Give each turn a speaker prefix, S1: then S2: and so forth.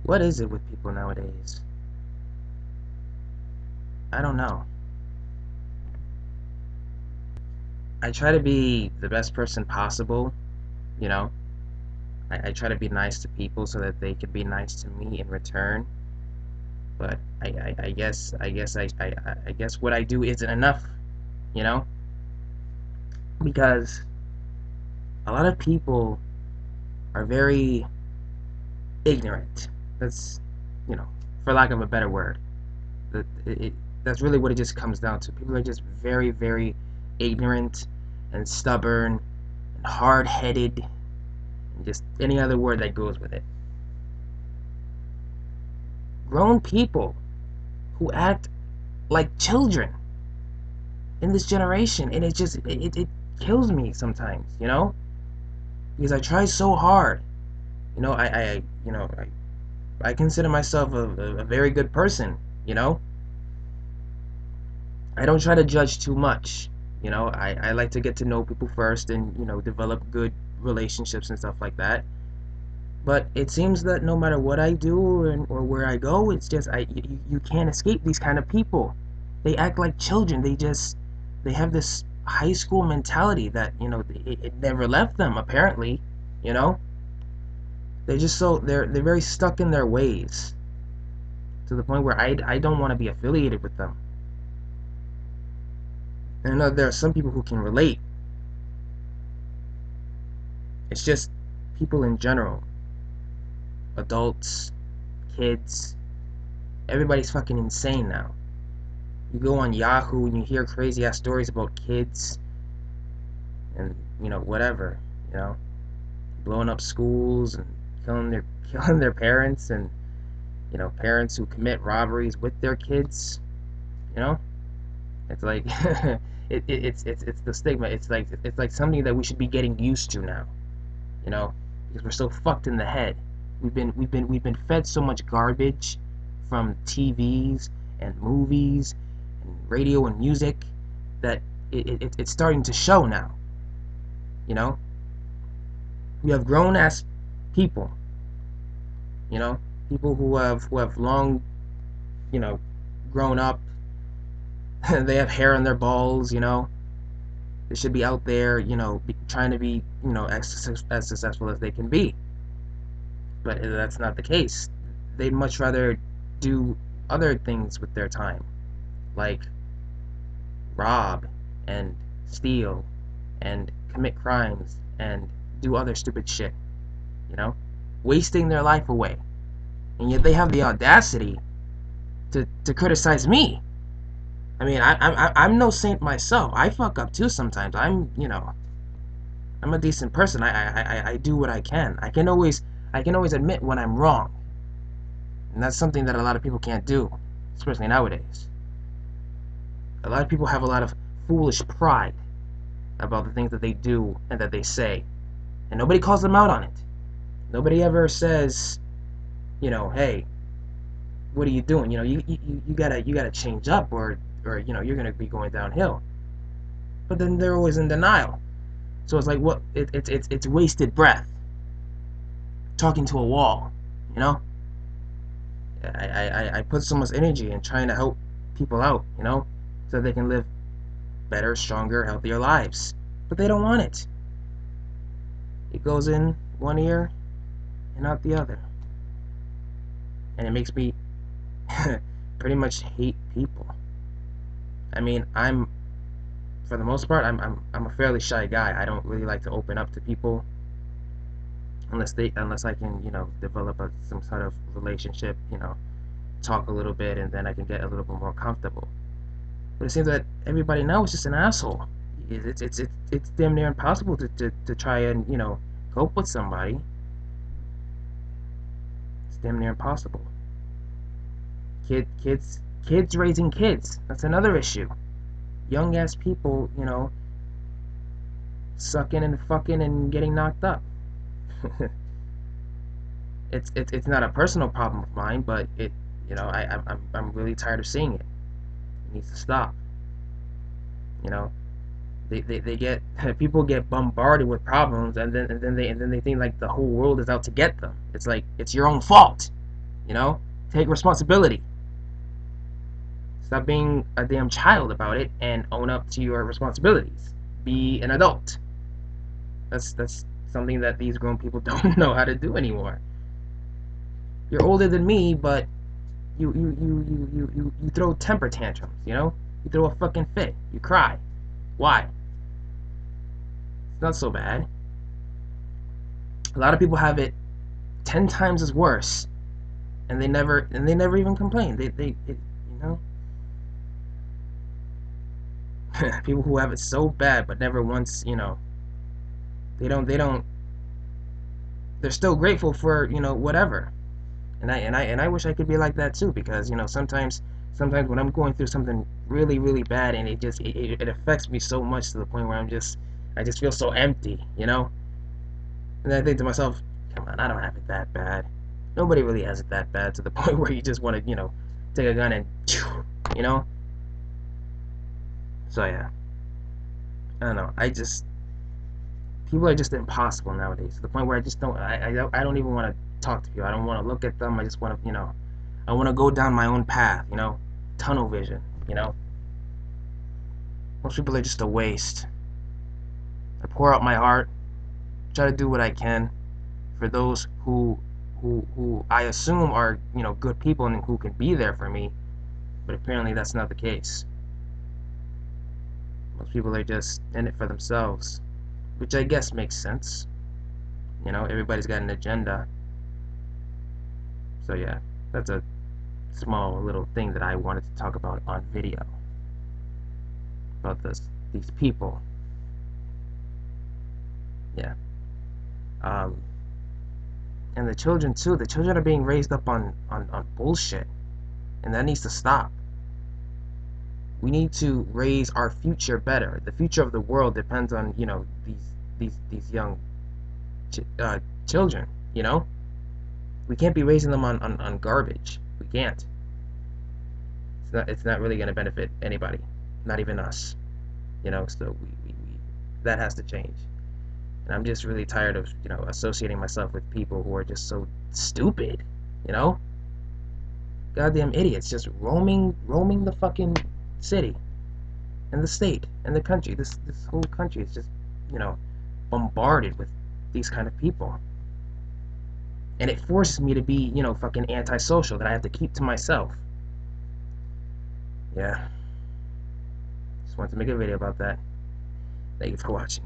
S1: What is it with people nowadays? I don't know. I try to be the best person possible, you know. I try to be nice to people so that they can be nice to me in return. But I guess what I do isn't enough, you know, because a lot of people are very ignorant. That's, you know, for lack of a better word. That's really what it just comes down to. People are just very, very ignorant and stubborn and hard-headed and just any other word that goes with it. Grown people who act like children in this generation, and it kills me sometimes, you know, because I try so hard. You know, I consider myself a very good person, you know. I don't try to judge too much. You know, I like to get to know people first and, you know, develop good relationships and stuff like that. But it seems that no matter what I do or where I go, it's just you can't escape these kind of people. They act like children. They have this high school mentality that, you know, it never left them apparently, you know. They're very stuck in their ways to the point where I don't want to be affiliated with them. And I know there are some people who can relate. It's just people in general, adults, kids, everybody's fucking insane now. You go on Yahoo and you hear crazy ass stories about kids and, you know, whatever, you know, blowing up schools and killing their parents, and, you know, parents who commit robberies with their kids, you know. It's like it's the stigma. It's like something that we should be getting used to now, you know, because we're so fucked in the head. We've been fed so much garbage from TVs and movies and radio and music that it's starting to show now. You know, we have grown ass people. You know, people who have long, you know, grown up. They have hair on their balls. You know, they should be out there, you know, trying to be, you know, as successful as they can be. But that's not the case. They'd much rather do other things with their time, like rob and steal and commit crimes and do other stupid shit, you know, wasting their life away. And yet they have the audacity to criticize me. I mean, I'm no saint myself. I fuck up too sometimes. You know, I'm a decent person. I do what I can. I can always admit when I'm wrong. And that's something that a lot of people can't do, especially nowadays. A lot of people have a lot of foolish pride about the things that they do and that they say, and nobody calls them out on it. Nobody ever says, you know, hey, what are you doing? You know, you gotta change up, or you know, you're gonna be going downhill. But then they're always in denial. So it's like, what? It's wasted breath, talking to a wall. You know, I put so much energy in trying to help people out, you know, so they can live better, stronger, healthier lives. But they don't want it. It goes in one ear and out the other. And it makes me pretty much hate people. I mean, for the most part, I'm a fairly shy guy. I don't really like to open up to people unless I can, you know, develop some sort of relationship, you know, talk a little bit, and then I can get a little bit more comfortable. But it seems that everybody now is just an asshole. It's damn near impossible to try and, you know, cope with somebody. It's damn near impossible. Kids raising kids. That's another issue. Young ass people, you know, sucking and fucking and getting knocked up. It's not a personal problem of mine, but you know, I'm really tired of seeing it. It needs to stop. You know, they get people get bombarded with problems, and then they think like the whole world is out to get them. It's like, it's your own fault. You know? Take responsibility. Stop being a damn child about it and own up to your responsibilities. Be an adult. That's something that these grown people don't know how to do anymore. You're older than me, but you throw temper tantrums, you know? You throw a fucking fit. You cry. Why? It's not so bad. A lot of people have it 10 times as worse, and they never even complain. You know, people who have it so bad but never once, you know, they don't they're still grateful for, you know, whatever. And I wish I could be like that too, because, you know, sometimes when I'm going through something really bad, and it affects me so much to the point where I just feel so empty, you know. And I think to myself, come on, I don't have it that bad. Nobody really has it that bad to the point where you just want to, you know, take a gun and, you know. So yeah, I don't know. People are just impossible nowadays to the point where I just don't. I don't even want to talk to people. I don't want to look at them. I just want to, you know, I want to go down my own path. You know, tunnel vision. You know, most people are just a waste. I pour out my heart, try to do what I can for those who I assume are, you know, good people and who can be there for me, but apparently that's not the case. Most people are just in it for themselves, which I guess makes sense. You know, everybody's got an agenda. So yeah, that's a small little thing that I wanted to talk about on video about these people. Yeah. Um, and the children too. The children are being raised up on bullshit, and that needs to stop. We need to raise our future better. The future of the world depends on, you know, these young ch children. You know, we can't be raising them on garbage. We can't. It's not really going to benefit anybody, not even us. You know, so we that has to change. And I'm just really tired of, you know, associating myself with people who are just so stupid. You know, goddamn idiots just roaming the fucking city and the state and the country. This whole country is just, you know, bombarded with these kind of people, and it forces me to be, you know, fucking antisocial that I have to keep to myself. Yeah, just wanted to make a video about that. Thank you for watching.